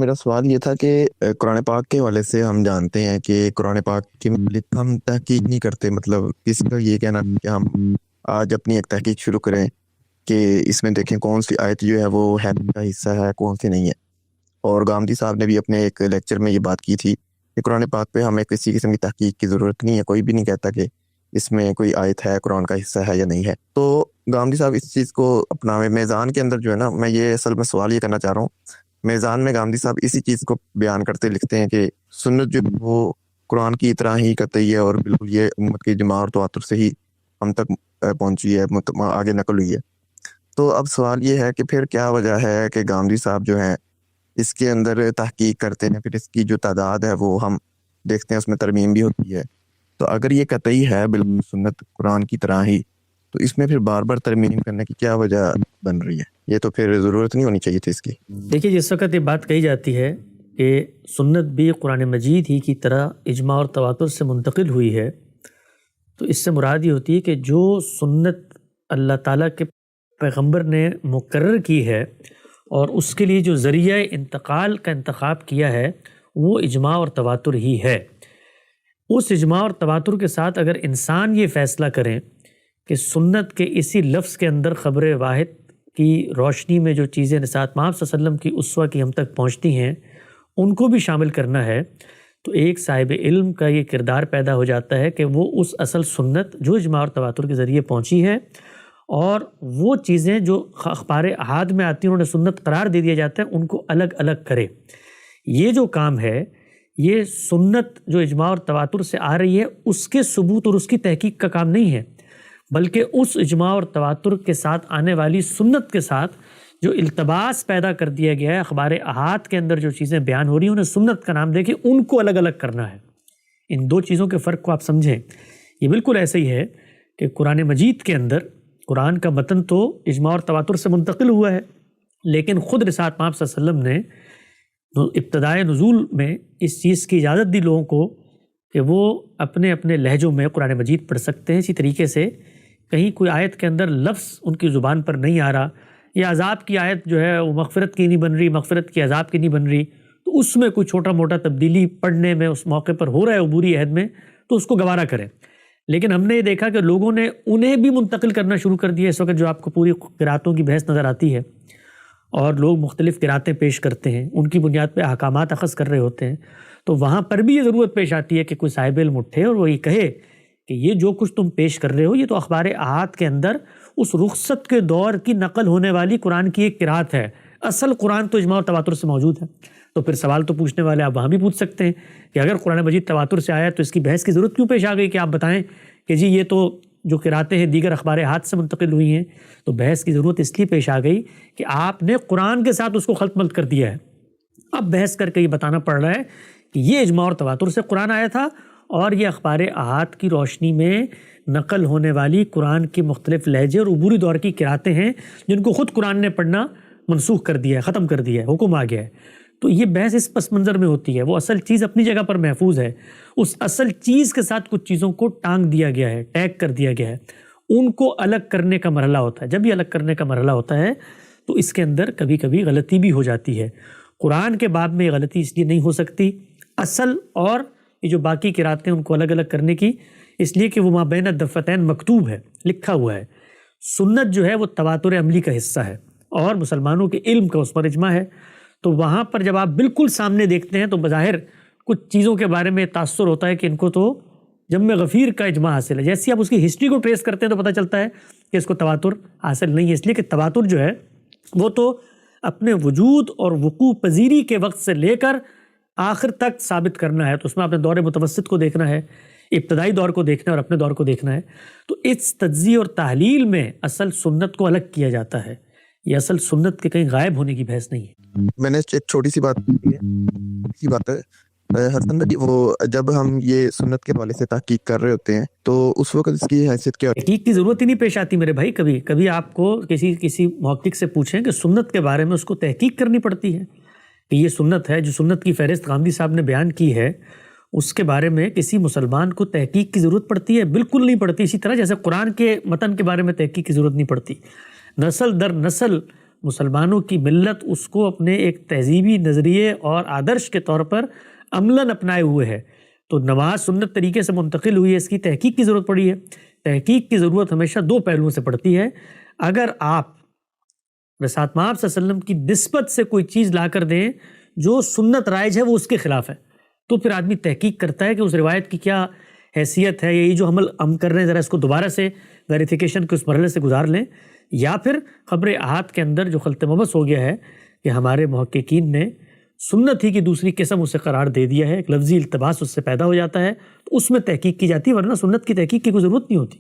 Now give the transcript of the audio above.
میرا سوال یہ تھا کہ قرآن پاک کے حوالے سے ہم جانتے ہیں کہ قرآن پاک کے متعلق ہم تحقیق نہیں کرتے، مطلب کسی کا یہ کہنا کہ ہم آج اپنی ایک تحقیق شروع کریں کہ اس میں دیکھیں کون سی آیت جو ہے وہ حدیث کا حصہ ہے، کون سی نہیں ہے۔ اور گامدی صاحب نے بھی اپنے ایک لیکچر میں یہ بات کی تھی کہ قرآن پاک پہ ہمیں کسی قسم کی تحقیق کی ضرورت نہیں ہے، کوئی بھی نہیں کہتا کہ اس میں کوئی آیت ہے، قرآن کا حصہ ہے یا نہیں ہے۔ تو گامدی صاحب اس چیز کو اپنا میزان کے اندر جو ہے نا، میں یہ اصل میں سوال یہ کرنا چاہ رہا ہوں، میزان میں گامدی صاحب اسی چیز کو بیان کرتے لکھتے ہیں کہ سنت جو وہ قرآن کی طرح ہی قطعی ہے اور بالکل یہ امت کی جماع اور تواتر سے ہی ہم تک پہنچی ہے، آگے نقل ہوئی ہے۔ تو اب سوال یہ ہے کہ پھر کیا وجہ ہے کہ گامدی صاحب جو ہیں اس کے اندر تحقیق کرتے ہیں، پھر اس کی جو تعداد ہے وہ ہم دیکھتے ہیں اس میں ترمیم بھی ہوتی ہے۔ تو اگر یہ قطعی ہے بالکل سنت قرآن کی طرح ہی، تو اس میں پھر بار بار ترمیم کرنے کی کیا وجہ بن رہی ہے؟ یہ تو پھر ضرورت نہیں ہونی چاہیے تھی اس کی۔ دیکھیے، جس وقت یہ بات کہی جاتی ہے کہ سنت بھی قرآن مجید ہی کی طرح اجماع اور تواتر سے منتقل ہوئی ہے، تو اس سے مراد یہ ہوتی ہے کہ جو سنت اللہ تعالیٰ کے پیغمبر نے مقرر کی ہے اور اس کے لیے جو ذریعہ انتقال کا انتخاب کیا ہے وہ اجماع اور تواتر ہی ہے۔ اس اجماع اور تواتر کے ساتھ اگر انسان یہ فیصلہ کریں کہ سنت کے اسی لفظ کے اندر خبر واحد کی روشنی میں جو چیزیں نسات محمد صلی اللہ علیہ وسلم کی اسوہ کی ہم تک پہنچتی ہیں ان کو بھی شامل کرنا ہے، تو ایک صاحب علم کا یہ کردار پیدا ہو جاتا ہے کہ وہ اس اصل سنت جو اجماع اور تواتر کے ذریعے پہنچی ہے اور وہ چیزیں جو اخبار احاد میں آتی ہیں انہیں سنت قرار دے دیا جاتا ہے ان کو الگ الگ کرے۔ یہ جو کام ہے یہ سنت جو اجماع اور تواتر سے آ رہی ہے اس کے ثبوت اور اس کی تحقیق کا کام نہیں ہے، بلکہ اس اجماع اور تواتر کے ساتھ آنے والی سنت کے ساتھ جو التباس پیدا کر دیا گیا ہے، اخبار احاد کے اندر جو چیزیں بیان ہو رہی ہیں انہیں سنت کا نام دے کے ان کو الگ الگ کرنا ہے۔ ان دو چیزوں کے فرق کو آپ سمجھیں۔ یہ بالکل ایسے ہی ہے کہ قرآن مجید کے اندر قرآن کا متن تو اجماع اور تواتر سے منتقل ہوا ہے، لیکن خود رسالت محمد صلی اللہ علیہ وسلم نے ابتدائے نزول میں اس چیز کی اجازت دی لوگوں کو کہ وہ اپنے اپنے لہجوں میں قرآن مجید پڑھ سکتے ہیں۔ اسی طریقے سے کہیں کوئی آیت کے اندر لفظ ان کی زبان پر نہیں آ رہا، یا عذاب کی آیت جو ہے وہ مغفرت کی نہیں بن رہی، مغفرت کی عذاب کی نہیں بن رہی، تو اس میں کوئی چھوٹا موٹا تبدیلی پڑھنے میں اس موقع پر ہو رہا ہے عبوری عہد میں، تو اس کو گوارا کریں۔ لیکن ہم نے یہ دیکھا کہ لوگوں نے انہیں بھی منتقل کرنا شروع کر دیا۔ اس وقت جو آپ کو پوری قراتوں کی بحث نظر آتی ہے اور لوگ مختلف قراتیں پیش کرتے ہیں، ان کی بنیاد پہ احکامات اخذ کر رہے ہوتے ہیں، تو وہاں پر بھی یہ ضرورت پیش آتی ہے کہ کوئی صاحب علم اٹھے اور وہ یہ کہے کہ یہ جو کچھ تم پیش کر رہے ہو یہ تو اخبار احاد کے اندر اس رخصت کے دور کی نقل ہونے والی قرآن کی ایک قرات ہے، اصل قرآن تو اجماع اور تواتر سے موجود ہے۔ تو پھر سوال تو پوچھنے والے آپ وہاں بھی پوچھ سکتے ہیں کہ اگر قرآن مجید تواتر سے آیا تو اس کی بحث کی ضرورت کیوں پیش آ گئی کہ آپ بتائیں کہ جی یہ تو جو قراتیں ہیں دیگر اخبار احاد سے منتقل ہوئی ہیں۔ تو بحث کی ضرورت اس لیے پیش آ گئی کہ آپ نے قرآن کے ساتھ اس کو خلط ملط کر دیا ہے۔ اب بحث کر کے یہ بتانا پڑ رہا ہے کہ یہ اجماع اور تواتر سے قرآن آیا تھا اور یہ اخبار احاد کی روشنی میں نقل ہونے والی قرآن کی مختلف لہجے اور عبوری دور کی قراتیں ہیں جن کو خود قرآن نے پڑھنا منسوخ کر دیا ہے، ختم کر دیا ہے، حکم آ گیا ہے۔ تو یہ بحث اس پس منظر میں ہوتی ہے۔ وہ اصل چیز اپنی جگہ پر محفوظ ہے، اس اصل چیز کے ساتھ کچھ چیزوں کو ٹانگ دیا گیا ہے، ٹیگ کر دیا گیا ہے، ان کو الگ کرنے کا مرحلہ ہوتا ہے۔ جب یہ الگ کرنے کا مرحلہ ہوتا ہے تو اس کے اندر کبھی کبھی غلطی بھی ہو جاتی ہے۔ قرآن کے باب میں یہ غلطی اس لیے نہیں ہو سکتی اصل اور یہ جو باقی قراتیں ان کو الگ الگ کرنے کی، اس لیے کہ وہ مابین الدفتین مکتوب ہے، لکھا ہوا ہے۔ سنت جو ہے وہ تواتر عملی کا حصہ ہے اور مسلمانوں کے علم کا اس پر اجماع ہے۔ تو وہاں پر جب آپ بالکل سامنے دیکھتے ہیں تو بظاہر کچھ چیزوں کے بارے میں تاثر ہوتا ہے کہ ان کو تو جم غفیر کا اجماع حاصل ہے۔ جیسے آپ اس کی ہسٹری کو ٹریس کرتے ہیں تو پتہ چلتا ہے کہ اس کو تواتر حاصل نہیں ہے، اس لیے کہ تواتر جو ہے وہ تو اپنے وجود اور وقوع پذیری کے وقت سے لے کر آخر تک ثابت کرنا ہے۔ تو اس میں آپ نے دور متوسط کو دیکھنا ہے، ابتدائی دور کو دیکھنا ہے اور اپنے دور کو دیکھنا ہے۔ تو اس تجزیہ اور تحلیل میں اصل سنت کو الگ کیا جاتا ہے، یہ اصل سنت کے کہیں غائب ہونے کی بحث نہیں ہے۔ میں نے ایک چھوٹی سی بات کی ہے، حسن بھائی، وہ جب ہم یہ سنت کے حوالے سے تحقیق کر رہے ہوتے ہیں تو اس وقت اس کی حیثیت کیا ہوتی ہے؟ تحقیق کی ضرورت ہی نہیں پیش آتی میرے بھائی۔ کبھی آپ کو کسی محقق سے پوچھیں کہ سنت کے بارے میں اس کو تحقیق کرنی پڑتی ہے کہ یہ سنت ہے، جو سنت کی فہرست غامدی صاحب نے بیان کی ہے اس کے بارے میں کسی مسلمان کو تحقیق کی ضرورت پڑتی ہے؟ بالکل نہیں پڑتی۔ اسی طرح جیسے قرآن کے متن کے بارے میں تحقیق کی ضرورت نہیں پڑتی، نسل در نسل مسلمانوں کی ملت اس کو اپنے ایک تہذیبی نظریے اور آدرش کے طور پر عملاً اپنائے ہوئے ہے. تو نماز سنت طریقے سے منتقل ہوئی ہے، اس کی تحقیق کی ضرورت پڑی ہے. تحقیق کی ضرورت ہمیشہ دو پہلوؤں سے پڑتی ہے. اگر آپ رسالت مآب صلی اللہ علیہ وسلم کی نسبت سے کوئی چیز لا کر دیں جو سنت رائج ہے، وہ اس کے خلاف ہے، تو پھر آدمی تحقیق کرتا ہے کہ اس روایت کی کیا حیثیت ہے، یہی جو عمل ہم کر رہے ہیں ذرا اس کو دوبارہ سے ویریفیکیشن کے اس مرحلے سے گزار لیں. یا پھر خبر احاد کے اندر جو خلط مبث ہو گیا ہے کہ ہمارے محققین نے سنت ہی کی دوسری قسم اسے قرار دے دیا ہے، ایک لفظی التباس اس سے پیدا ہو جاتا ہے، تو اس میں تحقیق کی جاتی ہے، ورنہ سنت کی تحقیق کی کوئی ضرورت نہیں ہوتی.